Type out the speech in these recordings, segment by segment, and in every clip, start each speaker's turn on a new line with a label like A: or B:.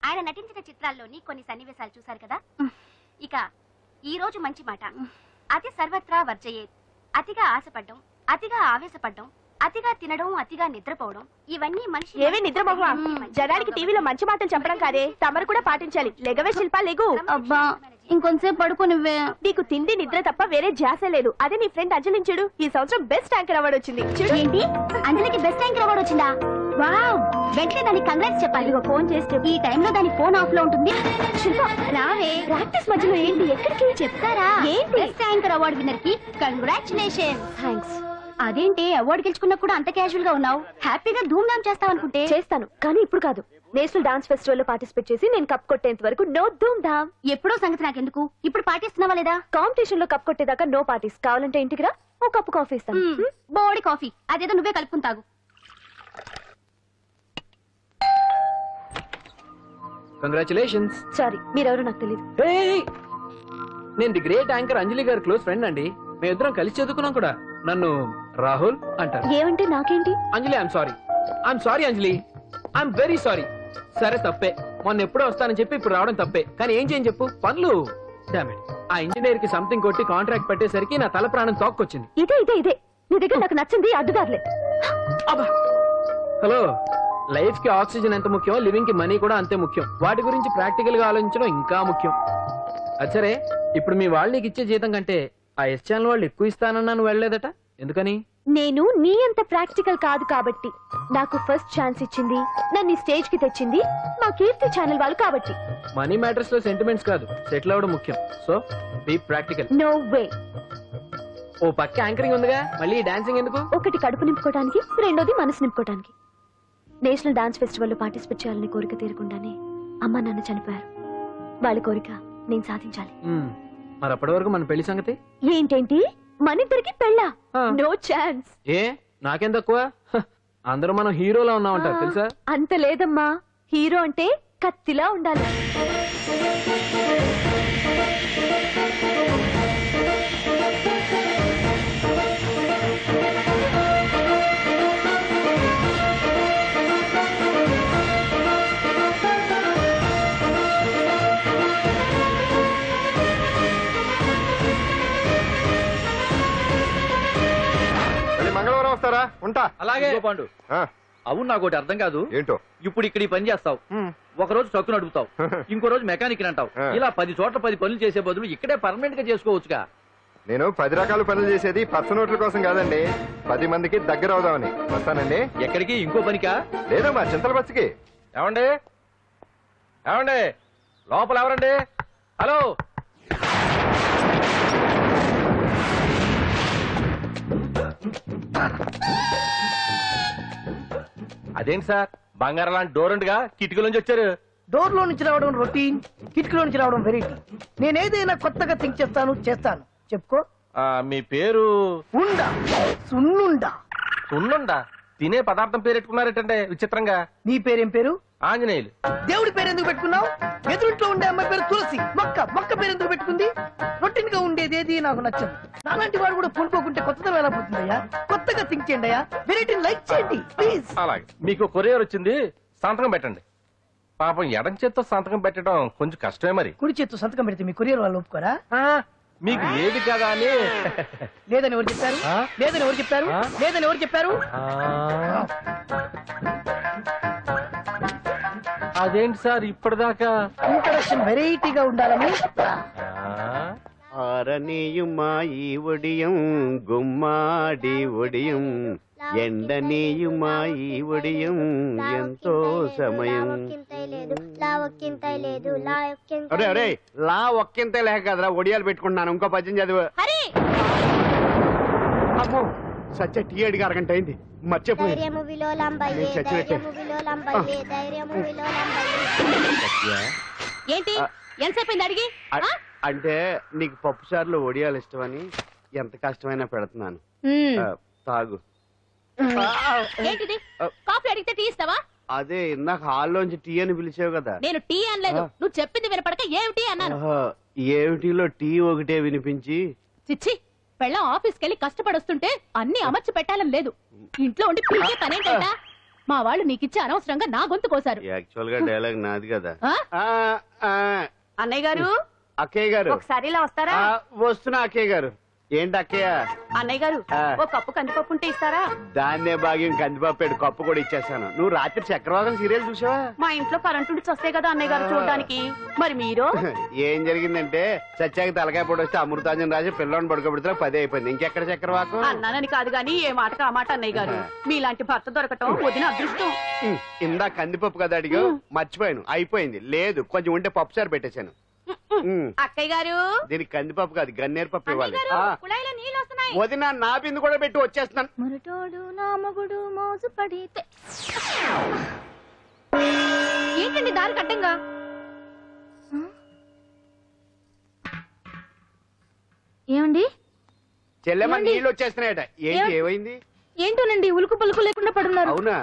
A: ఆయన నటించిన చిత్రాల్లోని కొన్ని సన్నివేశాలు చూశారు కదా. ఇక ఈ రోజు మంచి మాట. అతి సర్వత్రా వర్జయేత్. అతిగా ఆశపడ్డం, అతిగా ఆవేశపడ్డం, అతిగా తినడం, అతిగా నిద్రపోవడం, ఇవన్నీ మనిషి
B: ఏవే నిద్రమోహ. జనానికి టీవీలో మంచి మాటలు చెప్పడం కాదే, తమరు కూడా పాటించాలి. లెగవే శిల్ప, లెగు.
A: అబ్బా ఇంకొంచెంసేపు పడుకో నువ్వే.
B: నీకు తిండి నిద్ర తప్ప వేరే ధ్యాస లేదు. అదే నీ ఫ్రెండ్ అంజలిని చూడు, ఈ సంవత్సరం బెస్ట్ యాంకర్ అవార్డు వచ్చింది.
A: ఏంటి, అంజలికి బెస్ట్ యాంకర్ అవార్డు వచ్చిందా? వావ్, వెంటనే దానికి కంగ్రాట్స్ చెప్పాలి. ఫోన్ చేస్తే ఈ టైంలో దాని ఫోన్ ఆఫ్ లో ఉంటుంది. శిల్ప రావే, ప్రాక్టీస్ మధ్యలో ఏంటి, ఎక్కడికి చెప్తారా? ఏంటి, బెస్ట్ యాంకర్ అవార్డు విన్నర్ కి కంగ్రాచులేషన్.
B: థ్యాంక్స్.
A: అదేంటి అవార్డు గెలుచుకున్నా కూడా అంత క్యాజువల్ గా ఉన్నావు? హ్యాపీగా ధూమ్ ధామ్ చేస్తావు అనుకుంటే.
B: చేస్తాను, కానీ ఇప్పుడు కాదు. నేషనల్ డాన్స్ ఫెస్టివల్ లో పార్టిసిపేట్ చేసి నేను కప్ కొట్టేంత వరకు నో ధూమ్ ధామ్.
A: ఎప్పుడో సంగతి నాకెందుకు, ఇప్పుడు పాటిస్తున్నావా లేదా?
B: కాంపిటీషన్ లో కప్ కొట్టేదాకా నో పార్టీస్. కావాలంటే ఇంటికి రా, ఓ కప్పు కాఫీ ఇస్తాను.
A: బోడి కాఫీ, అదేదో నువ్వే కలుపుకుని తాగు.
C: కంగ్రాచులేషన్స్.
B: సారీ, మీరెవరో నాకు తెలియదు.
C: నేను ది గ్రేట్ యాంకర్ అంజలి గారి క్లోజ్ ఫ్రెండ్ అండి. మేమిద్దరం కలిసి చదువుకున్నాం కూడా. నన్ను రాహుల్ అంటారు.
B: ఏమంటే నాకేంటి?
C: Anjali, I'm sorry Anjali, I'm very sorry. సరే తప్పే, మొన్న ఎప్పుడో వస్తానని చెప్పి ఇప్పుడు రావడం తప్పే. కానీ ఏం చేయని చెప్పు, పనులు. ఆ ఇంజనీర్ కి సంథింగ్ కొట్టి కాంట్రాక్ట్ పెట్టేసరికి నా తల ప్రాణం తోక్కొచ్చింది.
B: ఇదే ఇదే ఇదే నీ దగ్గర నాకు నచ్చింది అడ్డుదారులే.
C: హలో, లైఫ్ కి ఆక్సిజన్ ఎంత ముఖ్యం, లివింగ్ కి మనీ కూడా అంతే ముఖ్యం. వాటి గురించి ప్రాక్టికల్ గా ఆలోచించడం ఇంకా ముఖ్యం. అచ్చరే, ఇప్పుడు మీ వాళ్ళు నీకు ఇచ్చే జీతం కంటే ఆ ఎస్ ఛానల్ వాళ్ళు ఎక్కువ ఇస్తానన్నా నువ్వు వెళ్ళలేదట, ఎందుకని?
B: నేను నీ అంత ప్రాక్టికల్ కాదు కాబట్టి. నాకు ఫస్ట్ ఛాన్స్ ఇచ్చింది, నన్ను స్టేజ్ కి తెచ్చింది మా కీర్తి ఛానల్ వాళ్ళు కాబట్టి.
C: మనీ మ్యాటర్స్ లో సెంటిమెంట్స్ కాదు, సెటిల్ అవ్వడం ముఖ్యం. So be practical.
B: No way.
C: ఓ పక్క యాంకరింగ్ ఉందిగా, మళ్ళీ డాన్సింగ్ ఎందుకు?
B: ఒకటి కడుపు నింపుకోవడానికి, రెండోది మనసు నింపుకోవడానికి. నేషనల్ డాన్స్ ఫెస్టివల్ లో పార్టిసిపేట్ చేయాలని కోరిక తీరకుండానే అమ్మ నాన్న చనిపోయారు. వాళ్ళ కోరిక నేను సాధించాలి.
C: మరి అప్పటి వరకు మన పెళ్లి సంగతి
B: ఏంటేంటి, మన ఇద్దరికి పెళ్ళా? No chance.
C: ఏ నాకేం తక్కువ? అందరూ మనం హీరోలా ఉన్నామంటారు తెలుసా?
B: అంత లేదమ్మా, హీరో అంటే కత్తిలా ఉండాలి.
D: మంగళవారం వస్తారా? ఉంటా.
E: అలాగే పాండు. అవును, నాకు ఒకటి అర్థం కాదు.
D: ఏంటో?
E: ఇప్పుడు ఇక్కడ ఈ పని చేస్తావు, ఒక రోజు ట్రక్కు నడుపుతావు, ఇంకో రోజు మెకానిక్ అంటావు. ఇలా 10 చోట్ల 10 పనులు చేసే బదులు ఇక్కడే పర్మనెంట్ గా చేసుకోవచ్చుగా.
D: నేను 10 రకాల పనులు చేసేది పర్స నోట్ల కోసం కాదండి, 10 మందికి దగ్గర అవుదామని. వస్తానండి.
E: ఎక్కడికి? ఇంకో పనికా?
D: లేదు, మా చింతల బస్సుకి.
E: ఏమండి ఏమండి, లోపల ఎవరండి? హలో, అదేంటి సార్, బంగారం లాంటి డోర్ ఉండగా కిటికీల నుంచి వచ్చారు?
F: డోర్ లో నుంచి రావడం రొటీన్, కిటికీలో నుంచి రావడం వెరైటీ. నేనేదైనా కొత్తగా థింక్ చేస్తాను. చెప్పుకో.
E: మీ పేరు?
F: ఉండా, సున్నుండా.
E: సున్నుండా? తినే పదార్థం పేరెట్టుకున్నారేటంటే విచిత్రంగా.
F: నీ పేరేం పేరు?
E: ఆంజనేయులు.
F: దేవుడి పేరు ఎందుకు పెట్టుకున్నావు? ఎదురుంట్లో ఉండే అమ్మాయి పేరు తులసి. మొక్క పేరు ఎందుకు పెట్టుకుంది? రొటీన్ గా ఉండేది ఏది నాకు నచ్చదు. నాలాంటి వాడు కూడా పూనుకోకుంటే కొత్తదనం ఎలా పోతుందయ్యా? కొత్తగా థింక్ చేయండి అయ్యా, వెరైటీ లైక్ చేయండి ప్లీజ్.
E: అలాగే, మీకు కొరియర్ వచ్చింది, సంతకం పెట్టండి. పాపం ఎడం చేత్తో సంతకం పెట్టడం కొంచెం కష్టమే. మరి
F: కుడి చేత్తు సంతకం పెడితే మీ కొరియర్ వాళ్ళు ఒప్పుకోరా?
E: మీకు లేదు కదా అని.
F: లేదని ఎవరు చెప్పారు? లేదని ఎవరు చెప్పారు? లేదని ఎవరు చెప్పారు?
E: అదేంటి సార్ ఇప్పటిదాకా
F: ఇంట్రడక్షన్ వెరైటీగా ఉండాలని.
G: ఆరనీయుమాయి ఒడియం గుమ్మాడి ఒడియం, ఎండనీయుమాయి ఒడియం ఎంతో సమయం. అరే అరే, లా ఒక్కింతే లేక కదరా ఒడియాలు పెట్టుకుంటున్నాను. ఇంకో పద్యం చదువు. అమ్మో, సత్య టీ అడిగి అరగంట అయింది, మర్చిపోయి.
A: ఏంటి ఎంతసేపు అడిగి?
G: అంటే నీకు పప్పు సార్లు ఒడియాలు ఇష్టమని ఎంత కష్టమైనా పెడుతున్నాను, తాగు.
A: ఏంటిది, కాఫీ అడిగితే టీ ఇస్తావా?
G: అదే ఇందాక హాల్లోంచి టీ అని పిలిచావు కదా.
A: నేను టీ అనలేదు, నువ్వు చెప్పింది వినపడక ఏమిటి అన్నాను.
G: ఏమిటిలో టీ ఒకటే వినిపించి.
A: చిచ్చి, పెళ్ళం ఆఫీస్కి వెళ్ళి కష్టపడొస్తుంటే అన్ని అమర్చి పెట్టాలని లేదు, ఇంట్లో ఉండి పీకే పనేంటా? మా వాళ్ళు నీకిచ్చి అనవసరంగా నా గొంతు కోసారు.
G: యాక్చువల్ గా డైలాగ్ నాది కదా.
A: అన్నయ్య గారు,
G: అక్కయ్య గారు
A: ఒకసారి ఇలా వస్తారా?
G: వస్తున్నా అక్కయ్య గారు. ఏంటి అక్కయ్య?
A: అన్నయ్య గారు, ఓ కప్పు కందిపప్పు ఉంటే ఇస్తారా?
G: దాన్నే భాగ్యం కందిపప్పు కప్పు కూడా ఇచ్చేస్తాను. నువ్వు రాత్రి చక్రవాదం సీరియల్ చూసావా?
A: మా ఇంట్లో కరెంటు ఉండి వస్తే కదా అన్నయ్య గారు చూడడానికి. మరి మీరు?
G: ఏం జరిగిందంటే సత్యాకి తలకాయ పొడి వస్తే అమృతాంజన్ రాజు పిల్లని పడుకోబెడితే 10 అయిపోయింది. ఇంకెక్కడ చక్రవాకం?
A: అన్నానని కాదు గాని ఏ మాటకు ఆ మాట అన్నయ్య గారు. మీలాంటి భర్త దొరకటం వదిన అదృష్టం.
G: ఇందా కందిపప్పు కదా అడిగా, మర్చిపోయాను. అయిపోయింది. లేదు కొంచెం ఉంటే పప్పు సార్ పెట్టేశాను.
A: అక్కయ్య గారు,
G: దీనికి కందిపప్పు కాదు గన్నేరు పప్పు ఇవ్వాలి.
A: కుళాయిలో నీళ్ళు వస్తున్నాయి.
G: వదిన నా బిందు కూడా పెట్టి వచ్చేస్తున్నాను.
B: మురటోడు నా మగుడు మోజు పడితే.
A: ఏంటండి దారి కట్టంగా?
B: ఏమండి?
G: చెల్లెమ్మ నీళ్ళు వచ్చేస్తున్నాయట. ఏంటి ఏమైంది?
B: ఏంటోనండి ఉలుకు పలుకు లేకుండా పడున్నారు.
G: అవునా?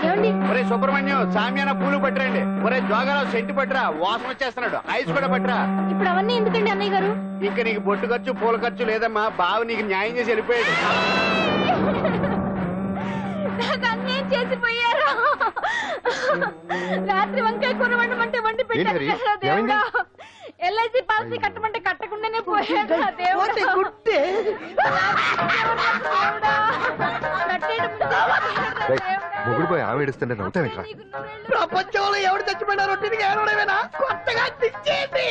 B: ఏమండి?
G: ఒరే సుబ్రహ్మణ్యం, సామ్యాన పూలు పట్టరండి. ఒరే జోగారావు సెంటు పట్టరా, వాసన వచ్చేస్తున్నాడు. ఐస్ కూడా పట్టరా.
B: ఇప్పుడు అవన్నీ ఎందుకండి అన్నయ్య గారు?
G: ఇంకా నీకు బొట్టు ఖర్చు పూల ఖర్చు లేదమ్మా. బావ నీకు న్యాయం చేసి వెళ్ళిపోయాడు.
B: నాకు అన్నేం చేసిపోయారు. రాత్రి వంకాయ కూర వండమంటే వండి పెట్టారు దేవుడా. ఎల్ఐసి పాలసీ కట్టమంటే కట్టకుండానే పోయాడు దేవుడా.
D: మొగుడు పోయి ఆమె ఏడుస్తుంటే నవ్వుతావేట్రా?
F: ప్రపంచంలో ఎవరు చచ్చిపోయినా రొట్టెని ఏడవడమేనా? కొత్తగా తెచ్చేది.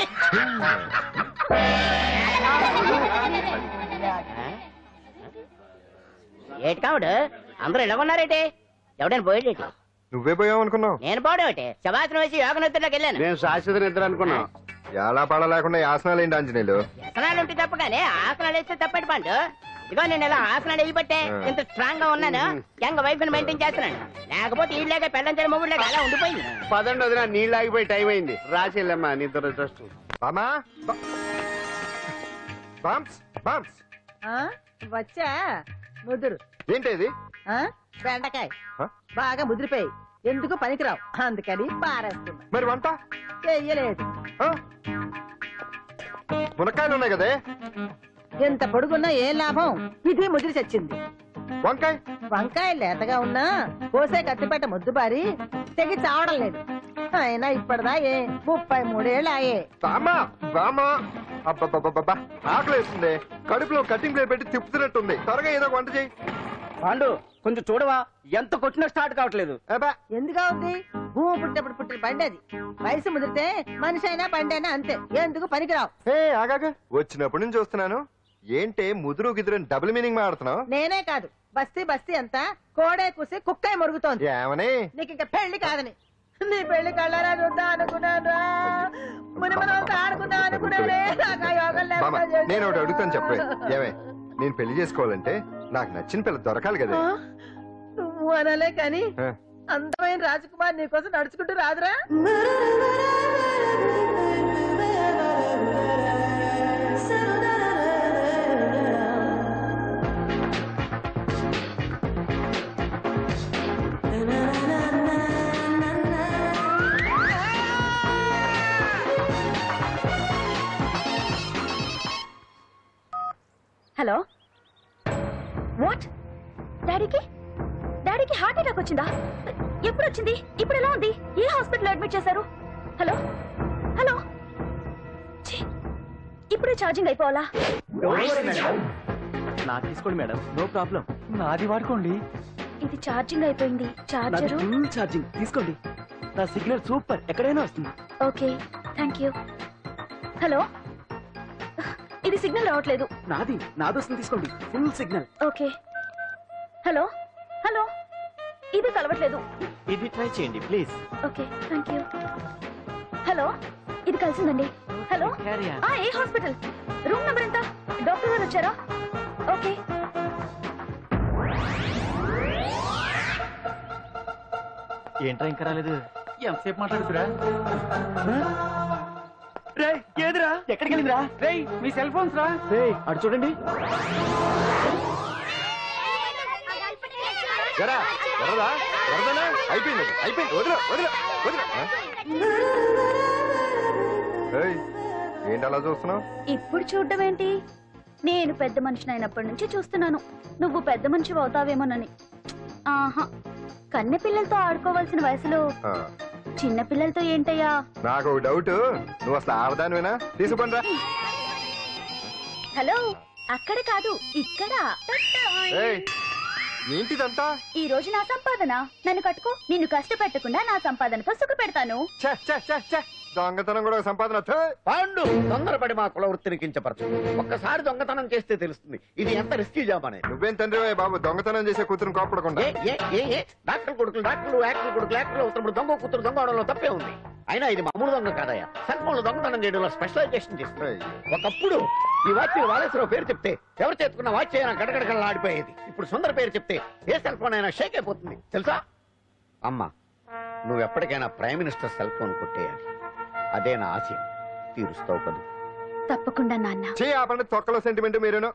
H: ఏటి కావుడు అందరూ ఇలా ఉన్నారేటి? ఎవడైనా పోయేటి?
D: నువ్వే పోయావు అనుకున్నావు.
H: నేను పోవడేటి? శవాసనం వేసి యోగ నిద్రలోకి వెళ్ళాను.
G: నేను శాశ్వత నిద్ర అనుకున్నా.
D: ఎలా పడ లేకుండా ఆసనాలు ఏంటి ఆంజనేయులు?
H: వ్యసనాలు ఉంటే తప్పగానే ఆసనాలు వేస్తే తప్పటి పండు. ఇదిగో నేను ఇలా ఆసనాలు వేయబట్టే ఇంత స్ట్రాంగ్ గా ఉన్నాను. యంగ్ వైఫ్ ని మెయింటైన్ చేస్తున్నాను. లేకపోతే ఈళ్ళగా పెళ్ళంచని మొగుళ్ళగా అలా ఉండిపోయింది.
G: పదండి వదిన, నీళ్ళు ఆగిపోయి టైం అయింది. రాసి వెళ్ళమ్మా నీ దురదృష్టం.
D: బామా బామ్స్ బామ్స్
I: వచ్చా ముదురు.
D: ఏంటి
I: బెండకాయ బాగా ముదిరిపోయి ఎందుకు పనికిరావు, అందుకని పారేస్తున్నా.
D: మరి వంట
I: చెయ్యలేదు.
D: మునక్కాయలు ఉన్నాయి కదే.
I: ఎంత పొడుగున్నా ఏం లాభం, ఇది ముదిరి చచ్చింది.
D: వంకాయ
I: వంకాయ లేతగా ఉన్నా కోసే కత్తిపేట ముద్దుబారి తెగి చావడం లేదు. అయినా ఇప్పటిదా 33 ఏళ్ళు ఆయే.
D: బామా బామా అబ్బబ్బబ్బబ్బా ఆకలేస్తుంది. కడుపులో కటింగ్ ప్లేట్ పెట్టి తిప్పుతున్నట్టుంది. త్వరగా ఏదో వంట చేయి.
E: పాండు కొంచెం చూడవా, ఎంత కొట్టినా స్టార్ట్ కావట్లేదు.
I: ఎందుగా ఉంది? భూమి పుట్టినప్పుడు పుట్టిన బండి అది. వయసు ముదిరితే మనిషి అయినా బండి అయినా అంతే. ఎందుకు పనికిరావు.
D: ఆగాగా వచ్చినప్పటి నుంచి చూస్తున్నాను. ఏంటే ముదురు గిదురు డబుల్ మీనింగ్ మాడుతున్నావు?
I: నేనే కాదు, బస్తీ బస్తీ అంతా కోడే కూసి కుక్కాయ మురుగుతోంది.
D: ఏమని?
I: నీకు ఇంకా పెళ్లి కాదని. నీ పెళ్లి కళ్ళారా చూద్దాం అనుకున్నాను. మునిమనంతా ఆడుకుందాం అనుకున్నానే. నాకు ఆ యోగం లేకుండా
D: నేను ఒకటి అడుగుతాను చెప్పే. ఏమే, నేను పెళ్లి చేసుకోవాలంటే నాకు నచ్చిన పిల్ల దొరకాలి కదా.
I: నువ్వు అనలే కాని అందమైన రాజకుమార్ నీకోసం నడుచుకుంటూ రాదురా.
B: Hello, what? డాడీకి హార్ట్ అటాక్ వచ్చిందా? ఎప్పుడు వచ్చింది? ఇప్పుడు ఎలా ఉంది? ఏ హాస్పిటల్ అడ్మిట్ చేశారు? హలో హలో, ఇప్పుడే ఛార్జింగ్ అయిపోవాలా?
C: నాకు తీసుకోండి మేడం, నో ప్రాబ్లం. నాది వాడుకోండి.
B: ఇది ఛార్జింగ్ అయిపోయింది. చార్జరు
C: ఫుల్ ఛార్జింగ్ తీసుకోండి. నా సిగ్నల్ సూపర్, ఎక్కడైనా వస్తుంది.
B: Okay, thank you. హలో, ఇది సిగ్నల్ రావట్లేదు.
C: నాది వస్తుంది, తీసుకోండి. Full signal.
B: Okay. Hello hello, ఇది కలవట్లేదు.
C: ఇది ట్రై చేయండి please.
B: Okay, thank you. Hello, ఇది కలిసిందండి. హలో, ఏ హాస్పిటల్? రూమ్ నెంబర్ ఎంత? డాక్టర్ గారు వచ్చారా? ఓకే.
C: ఏంట్రా ఇంకా రాలేదు? ఎంతసేపు మాట్లాడుతురా? రే ఏదిరా? ఎక్కడికి వెళ్ళిందిరా? రే మీ సెల్ ఫోన్స్ రా. రే అటు చూడండి.
D: అయిపోయింది వదిలే వదిలే వదిలే. ఏంటి అలా చూస్తున్నావు?
A: ఇప్పుడు చూడడం ఏంటి? నేను పెద్ద మనిషిని అయినప్పటి నుంచి చూస్తున్నాను. నువ్వు పెద్ద మనిషి అవుతావేమోనని. ఆహా కన్నె పిల్లలతో ఆడుకోవాల్సిన వయసులో
D: ఆ,
A: చిన్న పిల్లలతో ఏంటయ్యా?
D: నాకు ఒక డౌట్, నువ్వు అసలు ఆడదానివేనా? తీసుకుంటా.
A: హలో, అక్కడ కాదు ఇక్కడ.
D: ఏయ్, ఏంటిదంతా?
A: ఈ రోజు నా సంపాదన, నన్ను కట్టుకో. నిన్ను కష్టపెట్టకుండా నా సంపాదనతో సుఖ పెడతాను.
D: ఛే, ఛే, ఛే, ఛే. దొంగతనం కూడా ఒక సంపాదన. థూ.
G: పాండు తొందరపడి మా కుల వృత్తిని కించపరచు. ఒక్కసారి దొంగతనం చేస్తే తెలుస్తుంది ఇది ఎంత రిస్కీ జాబ్ అనేది.
D: నువ్వేం తండ్రివే బాబు, దొంగతనం చేసే కూతురుని కోపడకుండా.
G: డాక్టర్ కొడుకులు డాక్టర్లు, యాక్టర్ కొడుకులు యాక్టర్లు అవుతున్నప్పుడు దొంగ కూతురు దొంగ అవడంలో తప్పే ఉంది. అయినా ఇది మామూలు దొంగ కాదయ్యా, సెల్ ఫోన్ దొంగతనం చేయడంలో స్పెషలైజేషన్ చేస్తుంది. ఒకప్పుడు ఈ వాచ్ వాలేశ్వరరావు పేరు చెప్తే ఎవరు చేతుకున్న వాచ్ అయినా గడగడగడలా ఆడిపోయేది. ఇప్పుడు సుందర పేరు చెప్తే ఏ సెల్ ఫోన్ అయినా షేక్ అయిపోతుంది తెలుసా? అమ్మా, నువ్వు ఎప్పటికైనా ప్రైమ్ మినిస్టర్ సెల్ ఫోన్ కొట్టేయాలి. అదే నా ఆశయం. తీరుస్తావు కదా?
A: తప్పకుండా నాన్న.
D: చే ఆ పండుగ తొక్కలో సెంటిమెంట్ మీరేను.